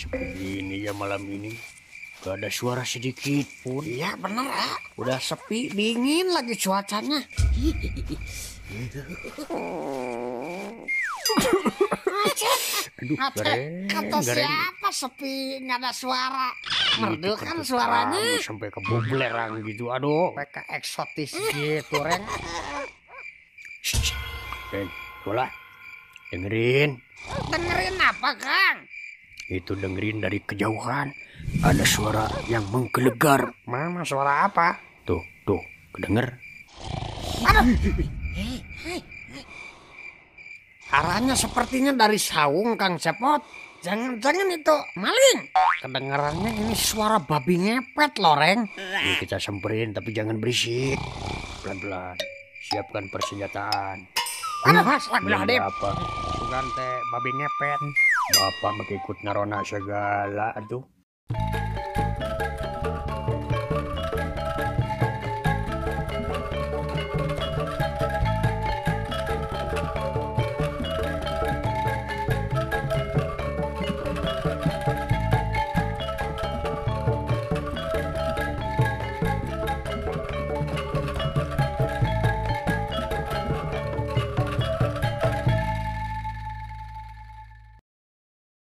Sepi ini ya malam ini. Gak ada suara sedikit pun. Iya bener ya. Udah sepi, dingin lagi cuacanya. Aduh, Kata siapa sepi nggak ada suara? Merdu kan suaranya. Sampai ke boblerang gitu. Aduh. Mereka eksotis gitu, Reng. Reng, bola. Dengerin. Dengerin apa, Kang? Itu dengerin dari kejauhan. Ada suara yang menggelegar. Mana suara apa? Tuh, kedenger. Arahnya sepertinya dari saung, Kang Cepot. Jangan-jangan itu maling. Kedengarannya ini suara babi ngepet loh, Reng. Ini kita samperin tapi jangan berisik. Pelan-pelan. Siapkan persenjataan. Astagfirullahaladzim. Apa? Sugan teh babi ngepet. Bapak mengikut narona segala tuh.